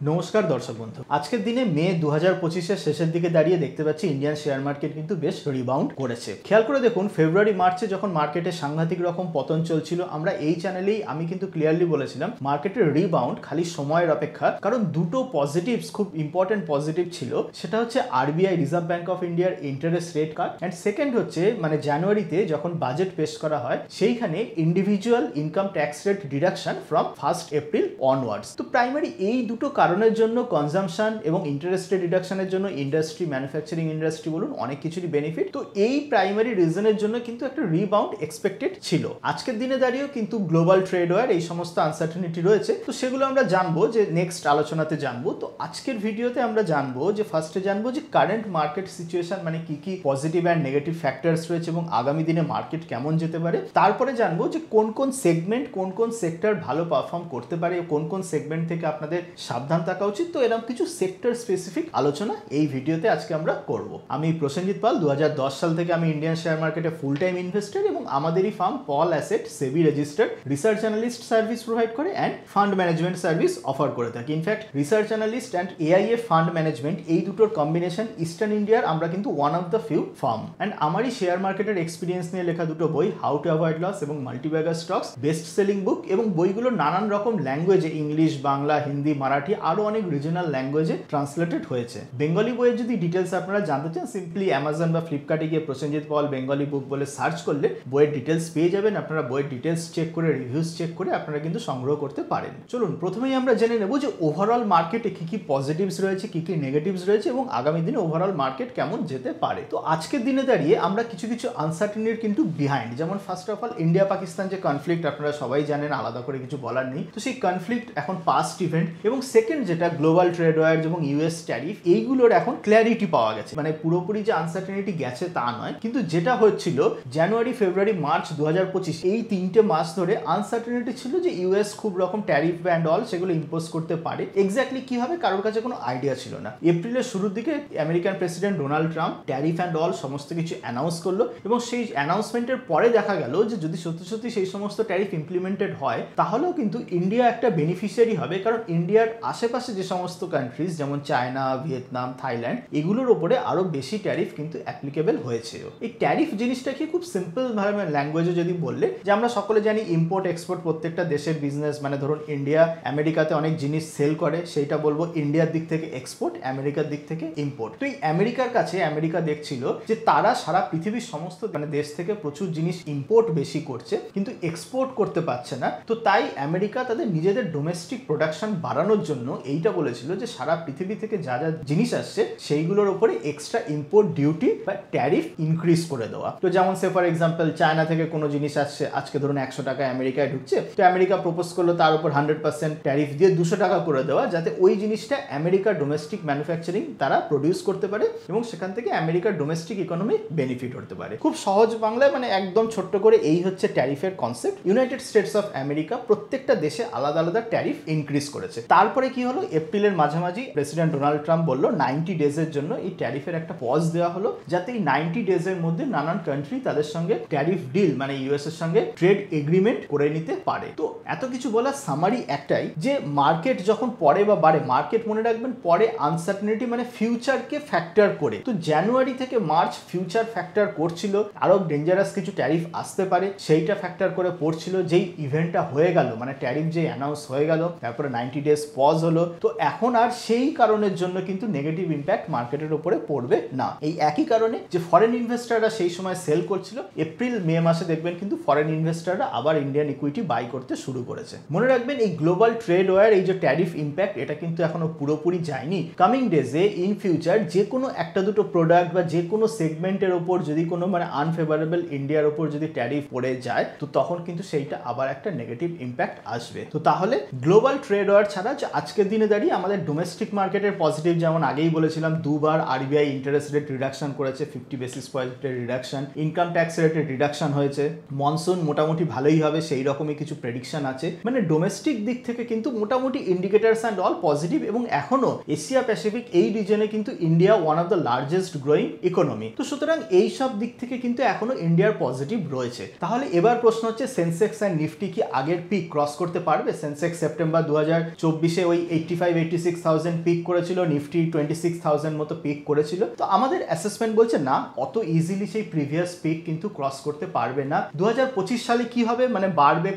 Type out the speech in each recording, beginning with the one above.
নমস্কার দর্শক বন্ধু, আজকের দিনে মে 2025-এর শেষের দিকে দাঁড়িয়ে দেখতে পাচ্ছি ইন্ডিয়ান শেয়ার মার্কেট কিন্তু বেশ রিবাউন্ড করেছে। খেয়াল করে দেখুন, ফেব্রুয়ারি মার্চে যখন মার্কেটে সাংঘাতিক রকম পতন চলছিল, আমরা এই চ্যানেলেই আমি কিন্তু ক্লিয়ারলি বলেছিলাম মার্কেটের রিবাউন্ড খালি সময়ের অপেক্ষা, কারণ দুটো পজিটিভস খুব ইম্পর্টেন্ট পজিটিভ ছিল। সেটা হচ্ছে আরবিআই রিজার্ভ ব্যাঙ্ক অফ ইন্ডিয়ার interest rate cut, and second হচ্ছে জানুয়ারিতে যখন বাজেট পেশ করা হয় সেইখানে individual income tax rate deduction from 1 April onwards. তো প্রাইমারি এই দুটো কারণের জন্য কনজাম্পশন এবং ইন্টারেস্ট রেট রিডাকশনের জন্য ইন্ডাস্ট্রি, ম্যানুফ্যাকচারিং ইন্ডাস্ট্রি বলুন, অনেক কিছুরই বেনিফিট। তো এই প্রাইমারি রিজনের জন্য কিন্তু একটা রিবাউন্ড এক্সপেক্টেড ছিল। আজকের দিনে দাঁড়িয়েও কিন্তু গ্লোবাল ট্রেড ওয়ার, এই সমস্ত আনসার্টেনিটি রয়েছে, তো সেগুলো আমরা জানবো, যে নেক্সট আলোচনাতে জানবো। তো আজকের ভিডিওতে আমরা জানবো যে ফার্স্টে জানবো যে কারেন্ট মার্কেট সিচুয়েশন, মানে কি কি পজিটিভ অ্যান্ড নেগেটিভ ফ্যাক্টরস রয়েছে এবং আগামী দিনে মার্কেট কেমন যেতে পারে। তারপরে জানবো যে কোন কোন সেগমেন্ট, কোন কোন সেক্টর ভালো পারফর্ম করতে পারে, কোন কোন সেগমেন্ট থেকে আপনাদের সাবধান থাকা উচিত। তো এরকম কিছু সেক্টর স্পেসিফিক আলোচনা এই ভিডিওতে আজকে আমরা করব। আমি প্রসেনজিৎ পাল, 2010 সাল থেকে আমি ইন্ডিয়ান শেয়ার মার্কেটে ফুল টাইম ইনভেস্টর এবং আমাদেরই firm Pal asset SEBI registered research analyst service provide করে and fund management service offer করে থাকি। In fact research analyst and AIF fund management, এই দুটোর কম্বিনেশন ইস্টার্ন ইন্ডিয়ার আমরা কিন্তু one of the few firm. And আমারই শেয়ার মার্কেটের এক্সপিরিয়েন্স নিয়ে লেখা দুটো বই, হাউ টু অ্যাভয়েড লস এবং multibagger stocks, best selling book, এবং বইগুলো নানান রকম ল্যাঙ্গুয়েজে, ইংলিশ, বাংলা, হিন্দি, মারাঠি, আরো অনেক রিজনাল ল্যাঙ্গুয়েজে ট্রান্সলেটেড হয়েছে। বেঙ্গলি বইয়ের যদি ডিটেলস আপনারা জানতে চান, সিম্পলি অ্যামাজন বা ফ্লিপকার্টে গিয়ে প্রসেনজিৎ পাল বেঙ্গলি বুক বলে সার্চ করলে বইয়ের ডিটেলস পেয়ে যাবেন। আপনারা বইয়ের ডিটেলস চেক করে, রিভিউজ চেক করে আপনারা কিন্তু সংগ্রহ করতে পারেন। চলুন প্রথমেই আমরা জেনে নেব যে ওভারঅল মার্কেটে কি কি পজিটিভস রয়েছে, কি কি নেগেটিভস রয়েছে এবং আগামী দিনে ওভারঅল মার্কেট কেমন যেতে পারে। তো আজকের দিনে দাঁড়িয়ে আমরা কিছু কিছু আনসার্টেনিটির কিন্তু বিহাইন্ড, যেমন first of all India Pakistan যে কনফ্লিক্ট, আপনারা সবাই জানেন, আলাদা করে কিছু বলার নেই। তো সেই কনফ্লিক্ট এখন পাস্ট ইভেন্ট। এবং সেকেন্ড যেটা গ্লোবাল ট্রেড ওয়ার এবং ইউএস ট্যারিফ, এইগুলোর এখন ক্ল্যারিটি পাওয়া গেছে। মানে পুরোপুরি যে আনসার্টেনিটি গেছে তা নয়, কিন্তু যেটা হচ্ছিল জানুয়ারি, ফেব্রুয়ারি, মার্চ 2025 এই 3টে মাস ধরে আনসার্টেনিটি ছিল যে ইউএস খুব রকম ট্যারিফ ব্যান্ড অল সেগুলো ইম্পোজ করতে পারে। এক্স্যাক্টলি কি হবে কারোর কাছে কোনো আইডিয়া ছিল না। এপ্রিলের শুরুর দিকে American president Donald Trump tariff and all সমস্ত কিছু অ্যানাউন্স করলো এবং সেই অ্যানাউন্সমেন্টের পরে দেখা গেল যে যদি সত্যি সত্যি সেই সমস্ত ট্যারিফ ইমপ্লিমেন্টেড হয় তাহলেও কিন্তু ইন্ডিয়া একটা বেনিফিশিয়ারি হবে, কারণ ইন্ডিয়ার আশেপাশে যে সমস্ত কান্ট্রিজ যেমন চায়না, ভিয়েতনাম, থাইল্যান্ড, এগুলোর উপরে আরো বেশি ট্যারিফ কিন্তু অ্যাপ্লিকেবল হয়েছে। এই ট্যারিফ জিনিসটাকে খুব সিম্পল ভাবে ল্যাঙ্গুয়েজে যদি বললে, যে আমরা সকলে জানি ইম্পোর্ট এক্সপোর্ট প্রত্যেকটা দেশের বিজনেস, মানে ধরুন ইন্ডিয়া আমেরিকাতে অনেক জিনিস সেল করে, সেইটা বলবো ইন্ডিয়ার দিক থেকে এক্সপোর্ট, আমেরিকার দিক থেকে ইম্পোর্ট। তো এই আমেরিকার কাছে আমেরিকা দেখছিল যে তারা সারা পৃথিবীর সমস্ত দেশ থেকে প্রচুর জিনিস ইম্পোর্ট বেশি করছে কিন্তু এক্সপোর্ট করতে পারছে না। তো তাই আমেরিকা তাদের নিজেদের ডোমেস্টিক প্রোডাকশন বাড়ানোর জন্য এইটা বলেছিল যে সারা পৃথিবী থেকে যা যা জিনিস আসছে সেইগুলোর উপরে এক্সট্রা ইম্পোর্ট ডিউটি বা ট্যারিফ ইনক্রিজ করে দেওয়া। তো যেমন সে ফর এক্সাম্পল চায়না থেকে কোনো জিনিস আসছে, আজকে ধরুন 100 টাকায় আমেরিকায় ঢুকছে, তো আমেরিকা প্রপোজ করলো তার উপর 100% ট্যারিফ দিয়ে 200 টাকা করে দেওয়া, যাতে ওই জিনিসটা আমেরিকার ডোমেস্টিক ম্যানুফ্যাকচারিং তারা প্রডিউস করতে পারে এবং সেখান থেকে আমেরিকার ডোমেস্টিক ইকোনমি বেনিফিট হতে পারে। খুব সহজ বাংলায়, মানে একদম ছোট্ট করে, এই হচ্ছে ট্যারিফের concept. United States of America প্রত্যেকটা দেশে আলাদা আলাদা ট্যারিফ ইনক্রিজ করেছে। তারপরে কি হলো, এপ্রিলের মাঝামাঝি প্রেসিডেন্ট ডোনাল্ড ট্রাম্প বললো 90 ডেজের জন্য এই ট্যারিফের একটা পজ দেওয়া হলো, যাতে এই 90 ডেজের মধ্যে নানান কান্ট্রি তাদের সঙ্গে ট্যারিফ ডিল, মানে ইউএস এর সঙ্গে ট্রেড এগ্রিমেন্ট করে নিতে পারে। তো এত কিছু বলার সামারি একটাই, যে মার্কেট যখন পড়ে বা বাড়ে, মার্কেট মনে রাখবেন পরে আনসার্টেনিটি মানে ফিউচারকে ফ্যাক্টর করে। তো জানুয়ারি থেকে মার্চ ফিউচার ফ্যাক্টর করছিল, আরো ডেঞ্জারাস কিছু ট্যারিফ আসতে পারে সেইটা ফ্যাক্টর করে পড়ছিল। যেই ইভেন্টটা হয়ে গেল, মানে ট্যারিফ যে অ্যানাউন্স হয়ে গেল, তারপরে 90 ডেজ পজ হলো, তো এখন আর সেই কারণের জন্য কিন্তু নেগেটিভ ইম্প্যাক্ট মার্কেটের উপরে পড়বে না। এই একই কারণে যে ফরেন ইনভেস্টাররা সেই সময় সেল করছিল, এপ্রিল মে মাসে দেখবেন কিন্তু ফরেন ইনভেস্টাররা আবার ইন্ডিয়ান ইকুইটি বাই করতে শুরু করেছে। মনে রাখবেন এই গ্লোবাল ট্রেড ওয়ার, এই যে ট্যারিফ ইম্প্যাক্ট, এটা কিন্তু এখনো পুরোপুরি যায়নি। কামিং ডেজে ইন ফিউচার যে কোনো একটা দুটো প্রোডাক্ট বা যে কোনো সেগমেন্টের ওপর যদি কোনো আনফেভারেবল ইন্ডিয়ার ওপর যদি ট্যারিফ পড়ে যায়, তো তখন কিন্তু সেইটা আবার একটা নেগেটিভ ইম্প্যাক্ট আসবে। তো তাহলে গ্লোবাল ট্রেড ওয়ার ছাড়া যে আজকের দিনে দাঁড়িয়ে আমাদের ডোমেস্টিক মার্কেটের পজিটিভ, যেমন আগেই বলেছিলাম, দুবার আরবিআই ইন্টারেস্ট রেট রিডাকশন করেছে, 50 বেসিস পয়েন্টের রিডাকশন, ইনকাম ট্যাক্স রেটের রিডাকশন হয়েছে, মনসুন মোটামুটি ভালোই হবে সেই রকমই কিছু প্রেডিকশন আছে। মানে ডোমেস্টিক দিক থেকে কিন্তু মোটামুটি ইন্ডিকেটার্স অ্যান্ড অল পজিটিভ, এবং এখনো এশিয়া প্যাসিফিক এই রিজনে কিন্তু India one of the largest growing economy. তো সুতরাং এই সব দিক থেকে কিন্তু এখনো ইন্ডিয়ার পজিটিভ রয়েছে। তাহলে এবার প্রশ্ন হচ্ছে, সেন্সেক্স অ্যান্ড নিফটি কি আগের পিক ক্রস করতে পারবে? সেন্সেক্স সেপ্টেম্বর 2024-এ ওই 85-86,000 পিক করেছিল, নিফটি 26,000 মতো পিক করেছিল। তো আমাদের অ্যাসেসমেন্ট বলছে না অত ইজিলি সেই প্রিভিয়াস পিক কিন্তু ক্রস করতে পারবে না। 2025 সালে কি হবে, মানে বাড়বে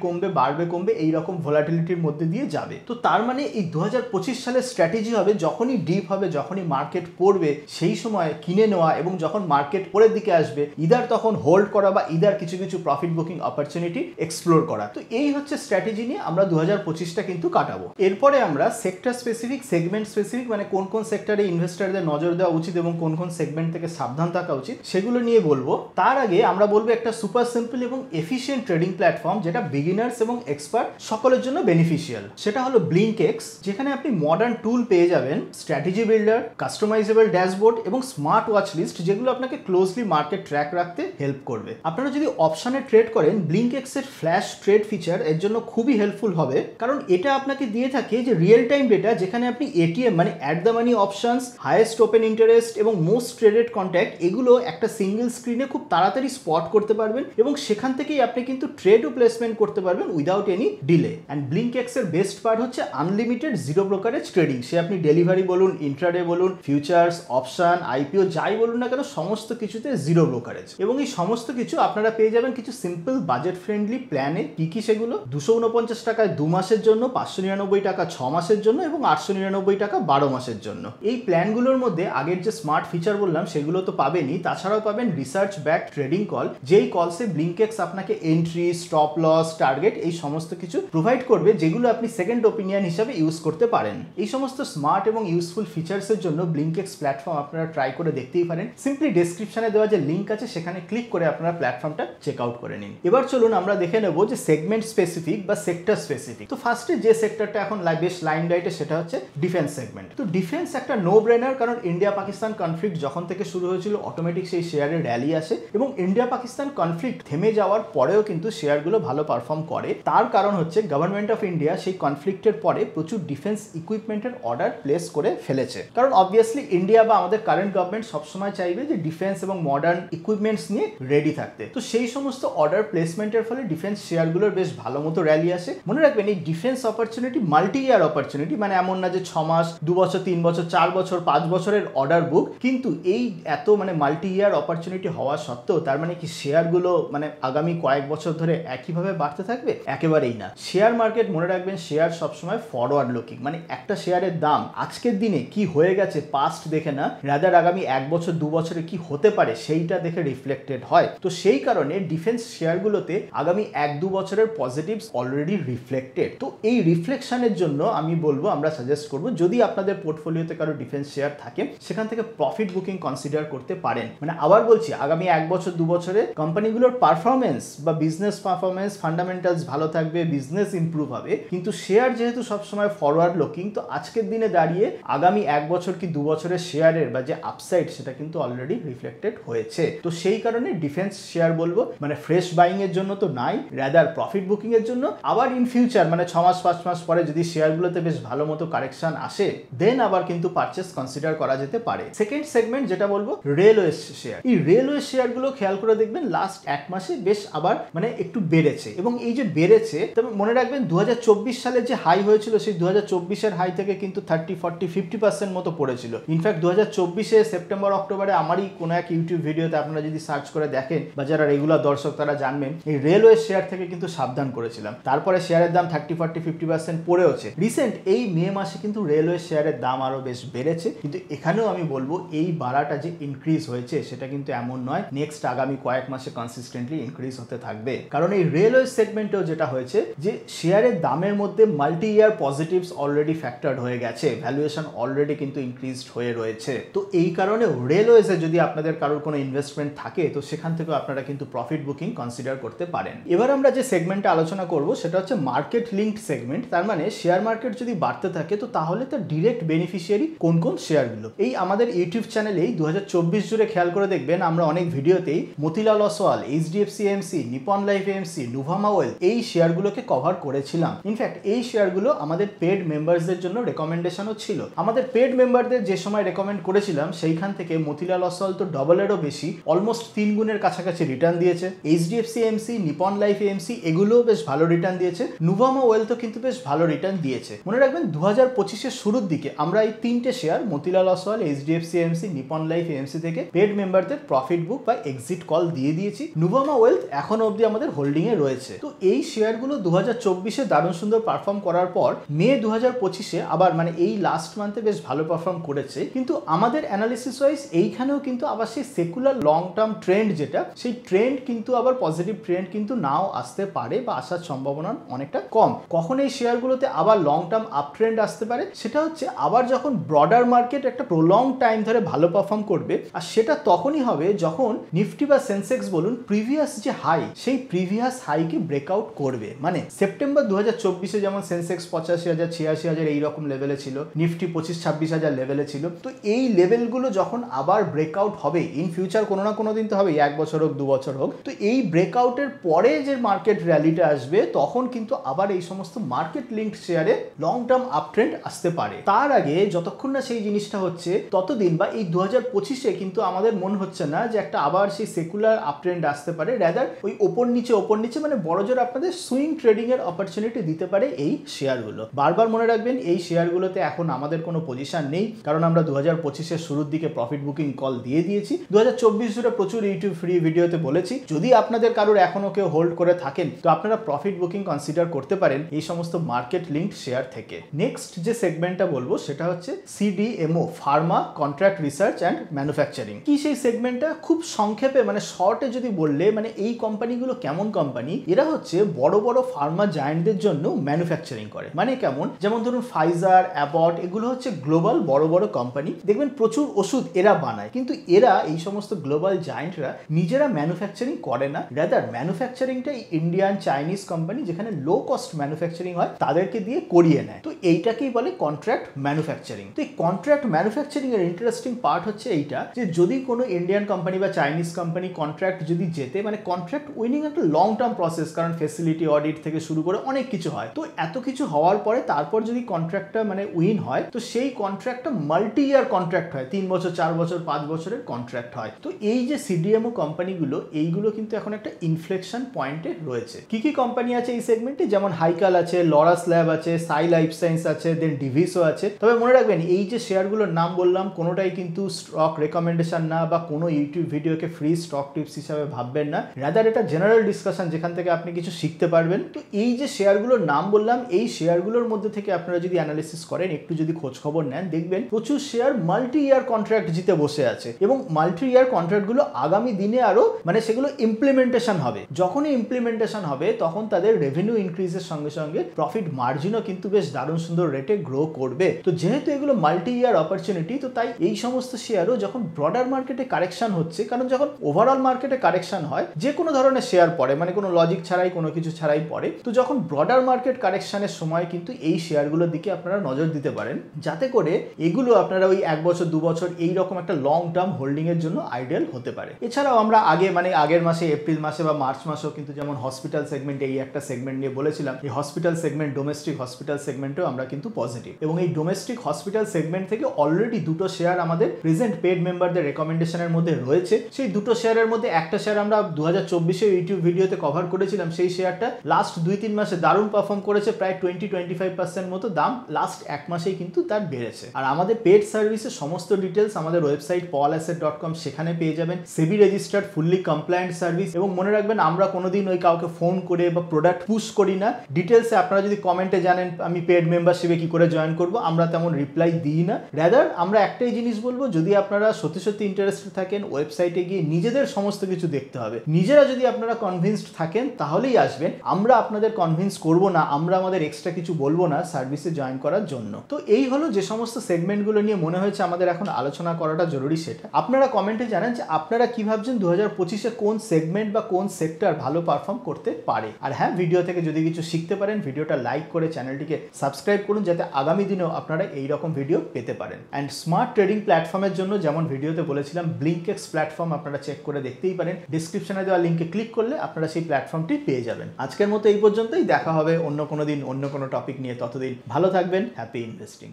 কমবে এইরকম ভোলাটিলিটির মধ্যে দিয়ে যাবে। তো তার মানে এই 2025 সালের স্ট্র্যাটেজি হবে যখনই ডিপ হবে, যখনই মার্কেট পড়বে সেই সময় কিনে নেওয়া, এবং যখন মার্কেট পরের দিকে আসবে ইদার তখন হোল্ড করা বা ইদার কিছু কিছু প্রফিট বুকিং অপরচুনিটি এক্সপ্লোর করা। তো এই হচ্ছে স্ট্র্যাটেজি নিয়ে আমরা 2025টা কিন্তু কাটাবো। এরপরে আমরা সেক্টর স্পেসিফিক, সেগমেন্ট স্পেসিফিক, মানে কোন কোন সেক্টরে ইনভেস্টরদের নজর দেওয়া উচিত এবং কোন কোন সেগমেন্ট থেকে সাবধান থাকা উচিত সেগুলো নিয়ে বলবো। তার আগে আমরা বলবো একটা সুপার সিম্পল এবং এফিশিয়েন্ট ট্রেডিং প্ল্যাটফর্ম যেটা বিগিনার্স এবং এক্সপার্ট সকলের জন্য বেনিফিশিয়াল, সেটা হলো ব্লিঙ্কএক্স, যেখানে আপনি মডার্ন টুল পেয়ে যাবেন, স্ট্র্যাটেজি বিল্ডার, কাস্টমাইজেবল ড্যাশবোর্ড এবং স্মার্ট ওয়াচ লিস্ট, যেগুলো আপনাকে ক্লোজলি মার্কেট ট্র্যাক রাখতে হেল্প করবে। আপনারা যদি অপশনে ট্রেড করেন, ব্লিঙ্কএক্স এর ফ্ল্যাশ ট্রেড ফিচার এর জন্য খুবই হেল্পফুল হবে, কারণ এটা আপনাকে দিয়ে থাকে যে রিয়েল টাইম ডেটা, যেখানে আপনি এটিএম মানে at the money options, highest open interest এবং মোস্ট ট্রেডেড কন্ট্যাক্ট এগুলো একটা সিঙ্গেল স্ক্রিনে খুব তাড়াতাড়ি স্পট করতে পারবেন, এবং সেখান থেকেই আপনি কিন্তু ট্রেডও প্লেসমেন্ট করতে পারবেন উইদাউট এনি ডিলে। অ্যান্ড ব্লিঙ্কএক্স এর বেস্ট পার্ট হচ্ছে আনলিমিটেড জিরো ব্রোকারেজ ট্রেডিং। সে আপনি ডেলিভারি বলুন, ইন্ট্রাডে বলুন, ফিউচার্স, অপশন, আইপিও যাই বলুন না কেন, সমস্ত কিছুতে জিরো ব্রোকারেজ। এবং এই সমস্ত কিছু আপনারা পেয়ে যাবেন কিছু সিম্পল বাজেট ফ্রেন্ডলি প্ল্যানে। কি সেগুলো? 249 টাকায় 2 মাসের জন্য, 599 টাকা 6 মাসের জন্য এবং 899 টাকা 12 মাসের জন্য। এই প্ল্যানগুলোর মধ্যে আগের যে স্মার্ট ফিচার বললাম সেগুলো তো পাবেনই, তাছাড়াও পাবেন রিসার্চ ব্যাক ট্রেডিং কল, যেই কলসে ব্লিঙ্কএক্স আপনাকে এন্ট্রি, স্টপ লস, টার্গেট এই সমস্ত কিছু প্রোভাইড করবে, যেগুলো আপনি সেকেন্ড ওপিনিয়ন হিসাবে ইউজ করতে পারেন। এই সমস্ত স্মার্ট এবং ইউজফুল ফিচার্সের জন্য ব্লিঙ্কএক্স প্ল্যাটফর্ম আপনারা ট্রাই করে দেখতেই পারেন। সিম্পলি ডেসক্রিপশনে দেওয়া যে লিঙ্ক আছে সেখানে ক্লিক করে আপনারা প্ল্যাটফর্মটা চেক আউট করে নিন। এবার চলুন আমরা দেখে নেব যে সেগমেন্ট স্পেসিফিক বা সেক্টর স্পেসিফিক। তো ফার্স্টে যে সেক্টরটা এখন বেশ লাইন লাইটে সেটা হচ্ছে ডিফেন্স সেগমেন্ট। তো ডিফেন্স একটা নো ব্রেনার, কারণ ইন্ডিয়া পাকিস্তান কনফ্লিক্ট যখন থেকে শুরু হয়েছিল অটোমেটিক সেই শেয়ারের র্যালি আসে, এবং ইন্ডিয়া পাকিস্তান কনফ্লিক্ট থেমে যাওয়ার পরেও কিন্তু শেয়ারগুলো ভালো পারফর্ম করে। তার কারণ হচ্ছে গভর্নমেন্ট অফ ইন্ডিয়া সেই কনফ্লিক্টের পরে প্রচুর ডিফেন্স ইকুইপমেন্টের অর্ডার প্লেস করে ফেলেছে, কারণ অবভিয়াসলি ইন্ডিয়া বা আমাদের কারেন্ট গভর্নমেন্ট সবসময় চাইবে যে ডিফেন্স এবং মডার্ন ইকুইপমেন্টস নিয়ে রেডি থাকতে। তো সেই সমস্ত অর্ডার প্লেসমেন্টের ফলে ডিফেন্স শেয়ারগুলোর বেশ ভালো মতো র্যালি আসে। মনে রাখবেন এই ডিফেন্স অপরচুনিটি মাল্টি ইয়ার অপরচুনিটি, মানে এমন না যে 6 মাস, 2 বছর, 3 বছর, 4 বছর, 5 বছরের অর্ডার বুক। কিন্তু এই এত মানে মাল্টি ইয়ার অপরচুনিটি হওয়া সত্ত্বেও তার মানে কি শেয়ারগুলো মানে আগামী কয়েক বছর ধরে একইভাবে বাড়তে থাকবে? একেবারেই না। শেয়ার মার্কেট মনে রাখবেন শেয়ার সবসময় ফরওয়ার্ড লুকিং, মানে একটা শেয়ারের দাম আজকের দিনে কি হয়ে গেছে পাস্ট দেখে না, রাদার আগামী 1 বছর 2 বছরে কি হতে পারে সেইটা দেখে রিফ্লেক্টেড হয়। তো সেই কারণে ডিফেন্স শেয়ারগুলোতে আগামী 1-2 বছরের পজিটিভস অলরেডি রিফ্লেক্টেড। তো এই রিফ্লেকশনের জন্য আমি বলবো, আমরা সাজেস্ট করবো, যদি আপনাদের পোর্টফোলিওতে কারো ডিফেন্স শেয়ার থাকে সেখান থেকে প্রফিট বুকিং কনসিডার করতে পারেন। মানে আবার বলছি, আগামী 1 বছর 2 বছরে কোম্পানিগুলোর পারফরমেন্স বা বিজনেস পারফরমেন্স ফান্ডামেন্টালস ভালো থাকবে, বিজনেস ইমপ্রুভ হবে, কিন্তু শেয়ার যেহেতু সবসময় ফরওয়ার্ড লুকিং, তো আজকের দিনে দাঁড়িয়ে আগামী 1 বছর কি 2 বছরের শেয়ারের বা যে আপসাইড সেটা কিন্তু অলরেডি রিফ্লেক্টেড হয়েছে। তো সেই কারণে ডিফেন্স শেয়ার বলবো, মানে ফ্রেশ বাইং এর জন্য তো নাই, রাদার প্রফিট বুকিং এর জন্য। আবার ইন ফিউচার মানে 6 মাস 5 মাস পরে যদি শেয়ারগুলোতে বেশ ভালো মতো কারেকশন আসে, দেন আবার কিন্তু পারচেস কনসিডার করা যেতে পারে। সেকেন্ড সেগমেন্ট যেটা বলবো, রেলওয়ে শেয়ার। এই রেলওয়ে শেয়ারগুলো খেয়াল করে দেখবেন লাস্ট 1 মাসে বেশ আবার মানে একটু বেড়েছে, এবং এই যে বেড়েছে, তবে মনে রাখবেন 2024 সালে যে হাই হয়েছিল সেই 2024 এর হাই থেকে কিন্তু 30, 40, 50% মতো পড়েছিল। ইনফ্যাক্ট 2024 সেপ্টেম্বর অক্টোবরে আমারই কোনো এক ইউটিউব ভিডিওতে আপনারা যদি সার্চ করে দেখেন বা যারা রেগুলার দর্শক তারা জানবেন, এই রেলওয়ে শেয়ার থেকে কিন্তু সাবধান করেছিলাম। তারপরে শেয়ারের দাম 30, 40, 50% পড়েওছে। রিসেন্ট এই মে মাসে কিন্তু রেলওয়ে শেয়ারের দাম আরো বেশ বেড়েছে, কিন্তু এখানেও আমি বলবো এই বাড়াটা যে ইনক্রিজ হয়েছে সেটা কিন্তু এমন নয় নেক্সট আগামী কয়েক মাসে কনসিস্টেন্টলি ইনক্রিজ হতে থাকবে। কারণ এই রেলওয়ে সেগমেন্টেও যেটা হয়েছে যে শেয়ারের দামের মধ্যে মাল্টি ইয়ার পজিটিভস অলরেডি ফ্যাক্টরড হয়ে গেছে, ভ্যালুয়েশন অলরেডি কিন্তু ইনক্রিজড হয়ে রয়েছে। তো এই কারণে রেলওয়েজে যদি আপনাদের কারোর কোনো ইনভেস্টমেন্ট থাকে তো সেখান থেকেও আপনারা কিন্তু প্রফিট বুকিং কনসিডার করতে পারেন। এবার আমরা যে সেগমেন্টটা আলোচনা করব সেটা হচ্ছে মার্কেট লিঙ্কড সেগমেন্ট। তার মানে শেয়ার মার্কেট যদি বাড়তে থাকে তো তাহলে তার ডিরেক্ট বেনিফিশিয়ারি কোন কোন শেয়ারগুলো। এই আমাদের ইউটিউব চ্যানেলেই 2024 জুড়ে খেয়াল করে দেখবেন আমরা অনেক ভিডিওতেই Motilal Oswal, HDFC AMC, Nippon life AMC, Nuvama wealth এই শেয়ারগুলোকে কভার করেছিলাম। ইনফ্যাক্ট এই শেয়ারগুলো আমাদের পেড মেম্বারসদের জন্য রেকমেন্ডেশনও ছিল। আমাদের পেড মেম্বারদের যে সময় রেকমেন্ড করেছিলাম সেইখান থেকে মতিলাল ওসওয়াল তো ডবলেরও বেশি, অলমোস্ট 3 গুণের কাছাকাছি রিটার্ন দিয়েছে। HDFC AMC, Nippon life AMC এগুলোও বেশ ভালো রিটার্ন দিয়েছে। নুভামা ওয়েলথও কিন্তু বেশ ভালো রিটার্ন দিয়েছে। মনে রাখবেন 2025-এর শুরুর দিকে আমরা এই 3টে share Motilal Oswal, HDFC AMC, Nippon life AMC থেকে পেড মেম্বারদের প্রফিট বুক বা এক্সিট কল দিয়ে দিয়েছি। নুভামা ওয়েলথ এখনো অবধি আমাদের হোল্ডিং এ রয়েছে। তো এই শেয়ারগুলো 2024-এ দারুণ সুন্দর পারফর্ম করার পর মে 2025-এ আবার মানে এই লাস্ট মান্থে বেশ ভালো পারফর্ম করেছে, কিন্তু আমাদের অ্যানালিসিস ওয়াইজ এইখানেও কিন্তু আবার সেই সেকুলার লং টার্ম ট্রেন্ড যেটা, সেই ট্রেন্ড কিন্তু আবার পজিটিভ ট্রেন্ড কিন্তু নাও আসতে পারে বা আসার সম্ভাবনা অনেকটা কম। কখন এই শেয়ারগুলোতে আবার লং টার্ম আপ ট্রেন্ড আসতে পারে সেটা হচ্ছে আবার যখন ব্রডার মার্কেট একটা প্রলং টাইম ধরে ভালো পারফর্ম করবে, আর সেটা তখনই হবে যখন নিফটি বা সেন্সেক্স বলুন প্রিভিয়াস যে হাই সেই প্রিভিয়াস হাইকে ব্রেকআউট করবে। মানে সেপ্টেম্বর 2024-এ যেমন সেন্সেক্স 85,000 86,000 এইরকম লেভেলে ছিল, নিফটি 25-26,000 লেভেলে ছিল। তো এই লেভেলগুলো যখন আবার ব্রেকআউট হবে ইন ফিউচার, কোনো না কোনো দিন তো হবে, 1 বছর হোক 2 বছর হোক, তো এই ব্রেকআউটের পরে যে মার্কেট র্যালিটা আসবে তখন কিন্তু আবার এই সমস্ত মার্কেট লিঙ্কড শেয়ারে লং টার্ম আপ ট্রেন্ড আসতে পারে। তার আগে যতক্ষণ না সেই জিনিসটা হচ্ছে ততদিন বা এই 2025-এ কিন্তু আমাদের মনে হচ্ছে না যে একটা আবার সেই সেকুলার আপ ট্রেন্ড আসতে পারে। রাদার ওই ওপর নিচে মানে বড়জোর আপনাদের সুইং ট্রেডিং এর অপরচুনিটি দিতে পারে এই শেয়ারগুলো। বারবার মনে রাখবেন এই শেয়ারগুলোতে এখন আমাদের কোনো পজিশন নেই, কারণ আমরা 2025-এর শুরুর দিকে প্রফিট বুকিং কল দিয়ে দিয়েছি। 2024 জুড়ে প্রচুর ইউটিউব ফ্রি ভিডিওতে বলেছি, যদি আপনাদের কারোর এখনো কেউ হোল্ড করে থাকেন তো আপনারা প্রফিট বুকিং কনসিডার করতে পারেন এই সমস্ত মার্কেট লিঙ্কড শেয়ার থেকে। নেক্সট যে সেগমেন্টটা বলবো সেটা হচ্ছে CDMO, Pharma contract research and manufacturing. কি সেই সেগমেন্টটা? খুব সংক্ষেপে মানে শর্টে যদি বললে, মানে এই কোম্পানিগুলো কেমন কোম্পানি, এরা হচ্ছে বড় বড় ফার্মা জায়ান্টদের জন্য ম্যানুফ্যাকচারিং করে। মানে কেমন, যেমন ধরুন ফাইজার, অ্যাবট, এগুলো হচ্ছে গ্লোবাল বড় বড় কোম্পানি, দেখবেন প্রচুর ওষুধ এরা বানায়, কিন্তু এরা এই সমস্ত গ্লোবাল জায়ান্টরা নিজেরা ম্যানুফ্যাকচারিং করে না। রাদার ম্যানুফ্যাকচারিংটা ইন্ডিয়ান চাইনিজ কোম্পানি যেখানে লো কস্ট ম্যানুফ্যাকচারিং হয় তাদেরকে দিয়ে করিয়ে নেয়। তো এইটাকেই বলে কন্ট্রাক্ট ম্যানুফ্যাকচারিং। তো এই কন্ট্রাক্ট ম্যানুফ্যাকচারিং এর ইন্টারেস্টিং পার্ট হচ্ছে এইটা, যে যদি কোনো ইন্ডিয়ান কোম্পানি বা চাইনিজ কোম্পানি কন্ট্রাক্ট যদি জেতে, মানে কন্ট্রাক্ট উইনিং একটা লং টার্ম প্রসেস, কারণ ফেসিলিটি অডিট থেকে শুরু করে অনেক কিছু হয়। তো এত কিছু হওয়ার পরে তারপর যদি কন্ট্রাক্টটা মানে উইন হয়, তো সেই কন্ট্রাক্টটা মাল্টি ইয়ার কন্ট্রাক্ট হয়, 3 বছর 4 বছর 5 বছরের কন্ট্রাক্ট হয়। তো এই যে সিডিএমও কোম্পানিগুলো, এইগুলো কিন্তু এখন একটা ইনফ্লেকশন পয়েন্টে রয়েছে। কি কি কোম্পানি আছে এই সেগমেন্টে? যেমন হাইকাল আছে, লরাস ল্যাব আছে, সাই লাইফ সায়েন্স আছে, দেন ডিভিসও আছে। তবে মনে রাখবেন এই যে শেয়ারগুলোর নাম বললাম কোনোটাই কিন্তু স্টক রেকমেন্ডেশন না, বা কোনো ইউটিউব ভিডিওকে ফ্রি স্টক টিপস হিসাবে ভাববেন না। রাদার এটা জেনারেল ডিসকাশন যেখান থেকে আপনি কিছু শিখতে পারবেন। তো এই যে শেয়ারগুলোর নাম বললাম, এই শেয়ারগুলোর মধ্যে থেকে আপনারা যদি অ্যানালিসিস করেন, একটু যদি খোঁজ খবর নেন, দেখবেন প্রচুর শেয়ার মাল্টি ইয়ার কন্ট্রাক্ট জিতে বসে আছে, এবং মাল্টি ইয়ার কন্ট্রাক্টগুলো আগামী দিনে আরো মানে সেগুলো ইমপ্লিমেন্টেশন হবে। যখনই ইমপ্লিমেন্টেশন হবে তখন তাদের রেভিনিউ ইনক্রিজের সঙ্গে সঙ্গে প্রফিট মার্জিনও কিন্তু বেশ দারুণ সুন্দর রেটে গ্রো করবে। তো যেহেতু এগুলো মাল্টি ইয়ার অপরচুনিটি, তো তাই এই সমস্ত শেয়ারও যখন ব্রডার মার্কেটে কারেকশন হচ্ছে, কারণ যখন ওভারঅল মার্কেটে কারেকশন হয় যে কোনো ধরনের শেয়ার পড়ে, মানে কোনো লজিক ছাড়াই কোনো কিছু ছাড়াই পড়ে, তো যখন ব্রডার মার্কেট কারেকশনের সময় কিন্তু এই শেয়ারগুলোর দিকে আপনারা নজর দিতে পারেন, যাতে করে এগুলো আপনারা ওই 1 বছর 2 বছর এইরকম একটা লং টার্ম হোল্ডিং এর জন্য আইডিয়াল হতে পারে। এছাড়াও আমরা আগে মানে আগের মাসে এপ্রিল মাসে বা মার্চ মাসেও কিন্তু যেমন হসপিটাল সেগমেন্ট, এই একটা সেগমেন্ট নিয়ে বলেছিলাম, এই হসপিটাল সেগমেন্ট, ডোমেস্টিক হসপিটাল সেগমেন্টেও আমরা কিন্তু পজিটিভ, এবং এই ডোমেস্টিক হসপিটাল সেগমেন্ট থেকে অলরেডি দুটো শেয়ার আমাদের প্রেজেন্ট পেড মেম্বারদের রেকমেন্ডেশনের মধ্যে রয়েছে। সেই দুটো শেয়ারের মধ্যে একটা শেয়ার আমরা 2024-এ ইউটিউব ভিডিওতে কভার করেছিলাম, সেই শেয়ারটা লাস্ট 2-3 মাসে দারুণ পারফর্ম করেছে, প্রায় 20-25% মতো দাম লাস্ট 1 মাসেই কিন্তু তার বেড়েছে। আর আমাদের পেড সার্ভিসের সমস্ত ডিটেলস আমাদের ওয়েবসাইট paulasset.com, সেখানে পেয়ে যাবেন। সেবি রেজিস্টার্ড ফুললি কমপ্লায়েন্ট সার্ভিস, এবং মনে রাখবেন আমরা কোনোদিন ওই কাউকে ফোন করে বা প্রোডাক্ট পুশ করি না। ডিটেলসে আপনারা যদি কমেন্টে জানেন আমি পেড মেম্বারশিপে কি করে জয়েন করব, আমরা তেমন রিপ্লাই দিই না। রাদার আমরা একটাই জিনিস বলবো, যদি আপনারা সত্যি সত্যি ইন্টারেস্টেড থাকেন, ওয়েবসাইটে গিয়ে নিজেদের সমস্ত কিছু দেখতে হবে। নিজেরা যদি আপনারা কনভিন্সড থাকেন তাহলেই আসবেন, আমরা আপনাদের কনভিন্স করব না, আমরা আমাদের এক্সট্রা কিছু বলবো না সার্ভিসে জয়েন করার জন্য। তো এই হলো যে সমস্ত সেগমেন্টগুলো নিয়ে মনে হয়েছে আমাদের এখন আলোচনা করাটা জরুরি, সেটা আপনারা কমেন্টে জানান যে আপনারা কি ভাবছেন 2025-এ কোন সেগমেন্ট বা কোন সেক্টর ভালো পারফর্ম করতে পারে। আর হ্যাঁ, ভিডিও থেকে যদি কিছু শিখতে পারেন ভিডিওটা লাইক করে চ্যানেলটিকে সাবস্ক্রাইব করুন, যাতে আগামী দিনেও আপনারা এই রকম ভিডিও পেতে পারেন। অ্যান্ড স্মার্ট ট্রেডিং প্ল্যাটফর্মের জন্য যেমন ভিডিওতে বলেছিলাম, ব্লিঙ্কএক্স প্ল্যাটফর্ম আপনারা চেক করে দেখতেই পারেন। ডিসক্রিপশনে দেওয়া লিঙ্কে ক্লিক করলে আপনারা সেই প্ল্যাটফর্মটি পেয়ে যাবেন। আজকের মতো এই পর্যন্তই, দেখা হবে অন্য কোনো দিন অন্য কোনো টপিক নিয়ে। ততদিন ভালো থাকবেন, হ্যাপি ইনভেস্টিং।